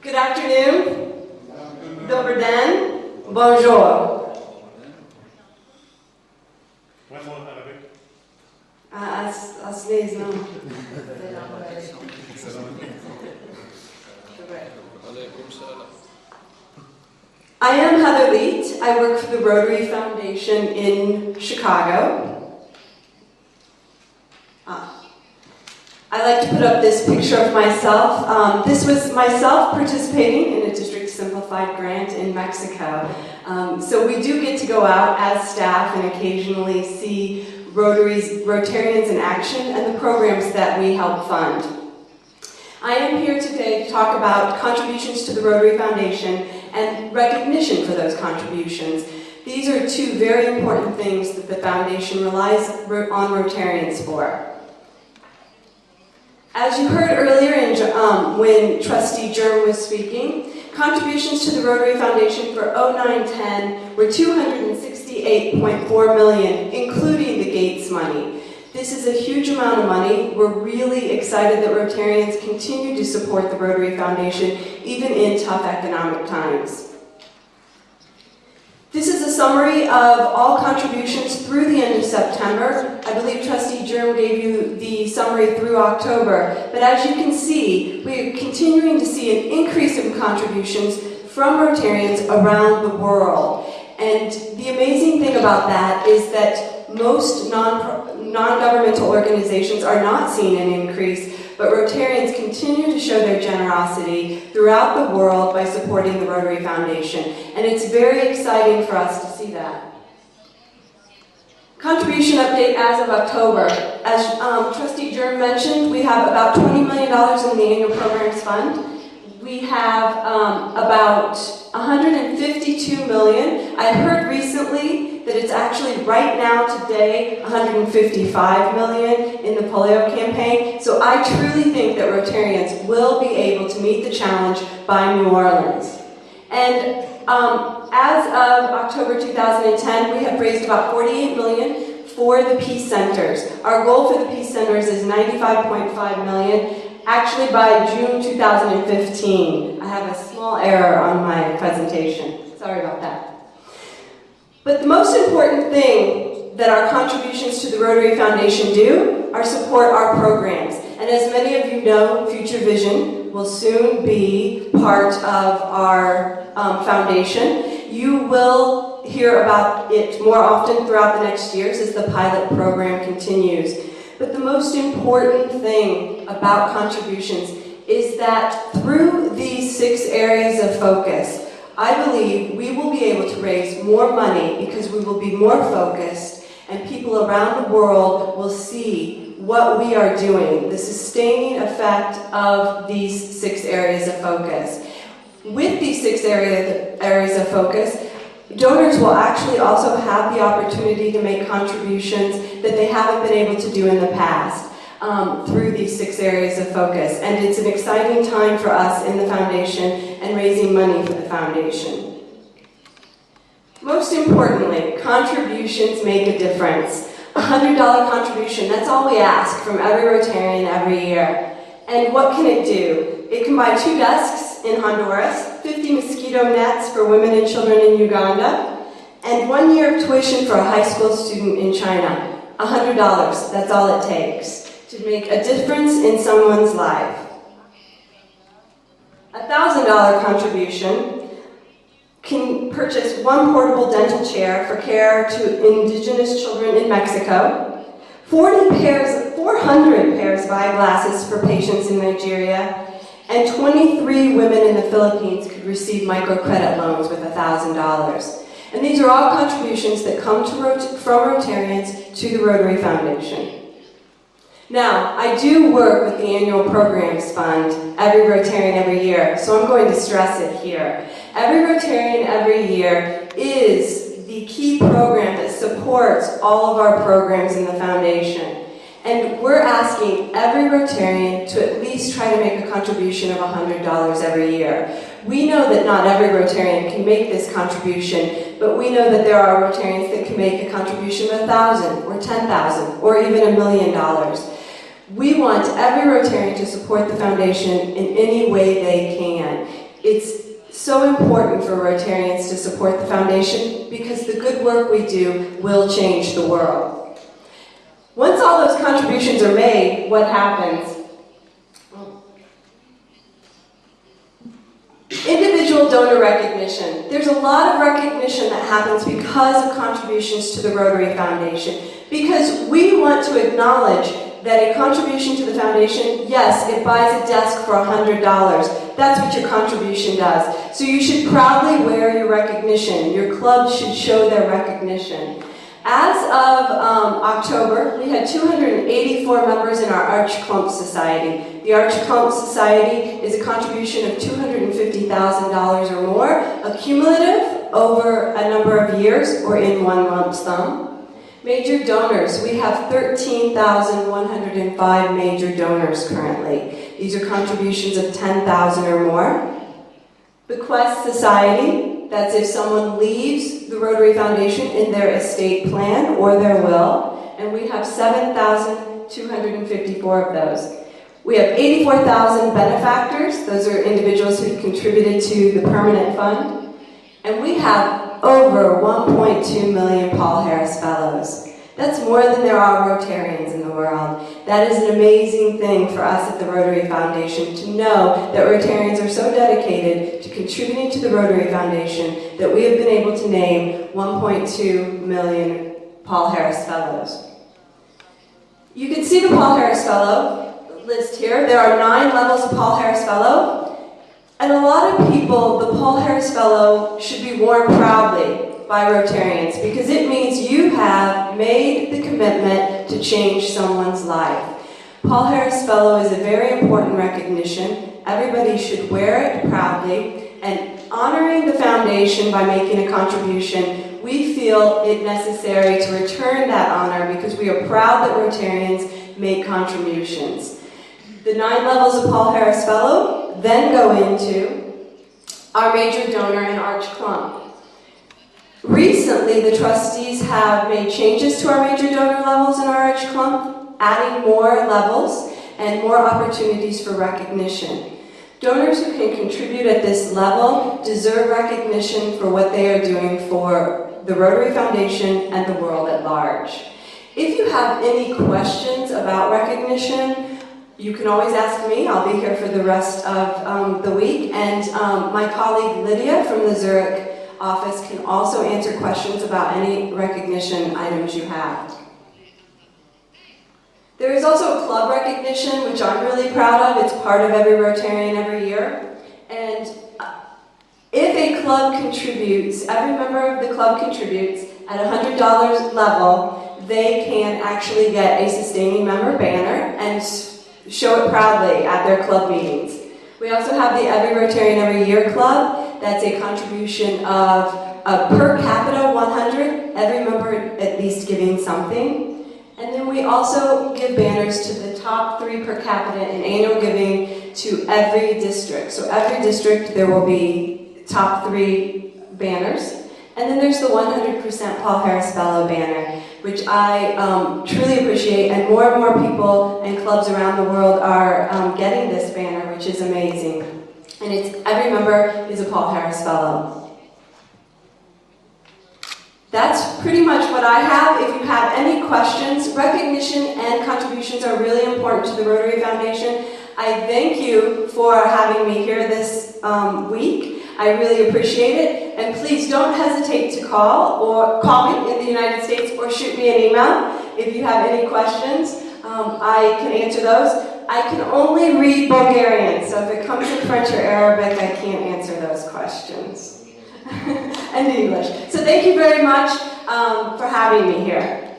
Good afternoon. Dobar dan. Bonjour. One more Arabic. Asli no. I am Heather Leet. I work for the Rotary Foundation in Chicago. I like to put up this picture of myself. This was myself participating in a District Simplified grant in Mexico. So we do get to go out as staff and occasionally see Rotarians in action and the programs that we help fund. I am here today to talk about contributions to the Rotary Foundation and recognition for those contributions. These are two very important things that the Foundation relies on Rotarians for. As you heard earlier when Trustee Germ was speaking, contributions to the Rotary Foundation for 09-10 were $268.4 million, including the Gates money. This is a huge amount of money. We're really excited that Rotarians continue to support the Rotary Foundation, even in tough economic times. This is a summary of all contributions through the end of September. I believe Trustee Germ gave you the summary through October. But as you can see, we're continuing to see an increase in contributions from Rotarians around the world. And the amazing thing about that is that most non-governmental organizations are not seeing an increase, but Rotarians continue to show their generosity throughout the world by supporting the Rotary Foundation. And it's very exciting for us to see that. Contribution update as of October. As Trustee Germ mentioned, we have about $20 million in the annual programs fund. We have about $152 million. I heard recently that it's actually right now today $155 million in the polio campaign. So I truly think that Rotarians will be able to meet the challenge by New Orleans. And as of October 2010, we have raised about $48 million for the Peace Centers. Our goal for the Peace Centers is $95.5 million. Actually, by June 2015. I have a small error on my presentation. Sorry about that. But the most important thing that our contributions to the Rotary Foundation do are support our programs. And as many of you know, Future Vision will soon be part of our foundation. You will hear about it more often throughout the next years as the pilot program continues. But the most important thing about contributions is that through these 6 areas of focus, I believe we will be able to raise more money because we will be more focused and people around the world will see what we are doing, the sustaining effect of these 6 areas of focus. With these 6 areas of focus, donors will actually also have the opportunity to make contributions that they haven't been able to do in the past through these 6 areas of focus. And it's an exciting time for us in the foundation and raising money for the foundation. Most importantly, contributions make a difference. A $100 contribution, that's all we ask from every Rotarian every year. And what can it do? It can buy 2 desks in Honduras, 50 mosquito nets for women and children in Uganda, and 1 year of tuition for a high school student in China. $100, that's all it takes to make a difference in someone's life. A $1,000 contribution can purchase 1 portable dental chair for care to indigenous children in Mexico, 400 pairs of eyeglasses for patients in Nigeria, and 23 women in the Philippines could receive microcredit loans with $1,000. And these are all contributions that come from Rotarians to the Rotary Foundation. Now, I do work with the Annual Programs Fund, every Rotarian every year, so I'm going to stress it here. Every Rotarian every year is the key program that supports all of our programs in the foundation. And we're asking every Rotarian to at least try to make a contribution of $100 every year. We know that not every Rotarian can make this contribution, but we know that there are Rotarians that can make a contribution of $1,000 or $10,000 or even $1 million. We want every Rotarian to support the foundation in any way they can. it's so important for Rotarians to support the foundation because the good work we do will change the world. Once all those contributions are made, what happens? Individual donor recognition. There's a lot of recognition that happens because of contributions to the Rotary Foundation. Because we want to acknowledge that a contribution to the foundation, yes, it buys a desk for $100. That's what your contribution does. So you should proudly wear your recognition. Your club should show their recognition. As of October, we had 284 members in our Arch Clump Society. The Arch Clump Society is a contribution of $250,000 or more, accumulative over a number of years or in one lump sum. Major donors, we have 13,105 major donors currently. These are contributions of $10,000 or more. Bequest Society, that's if someone leaves the Rotary Foundation in their estate plan or their will, and we have 7,254 of those. We have 84,000 benefactors, those are individuals who contributed to the permanent fund, and we have over 1.2 million Paul Harris Fellows. That's more than there are Rotarians in the world. That is an amazing thing for us at the Rotary Foundation to know that Rotarians are so dedicated to contributing to the Rotary Foundation that we have been able to name 1.2 million Paul Harris Fellows. You can see the Paul Harris Fellow list here. There are 9 levels of Paul Harris Fellow. And a lot of people, the Paul Harris Fellow should be worn proudly by Rotarians because it means you have made the commitment to change someone's life. Paul Harris Fellow is a very important recognition. Everybody should wear it proudly, and honoring the foundation by making a contribution, we feel it necessary to return that honor because we are proud that Rotarians make contributions. The 9 levels of Paul Harris Fellow then go into our major donor and Arch Clump. Recently, the trustees have made changes to our major donor levels in our Arch Clump, adding more levels and more opportunities for recognition. Donors who can contribute at this level deserve recognition for what they are doing for the Rotary Foundation and the world at large. If you have any questions about recognition, you can always ask me. I'll be here for the rest of the week. And my colleague Lydia from the Zurich office can also answer questions about any recognition items you have. There is also a club recognition, which I'm really proud of. It's part of every Rotarian every year. And if a club contributes, every member of the club contributes at $100 level, they can actually get a sustaining member banner and show it proudly at their club meetings. We also have the Every Rotarian Every Year Club. That's a contribution of per capita 100, every member at least giving something. And then we also give banners to the top 3 per capita in annual giving to every district. So every district there will be top 3 banners. And then there's the 100% Paul Harris Fellow banner, which I truly appreciate, and more people and clubs around the world are getting this banner, which is amazing. And it's every member is a Paul Harris Fellow. That's pretty much what I have. If you have any questions, recognition and contributions are really important to the Rotary Foundation. I thank you for having me here this week. I really appreciate it. And please don't hesitate to call me in the United States or shoot me an email if you have any questions. I can answer those. I can only read Bulgarian, so if it comes in French or Arabic, I can't answer those questions. And English. So thank you very much for having me here.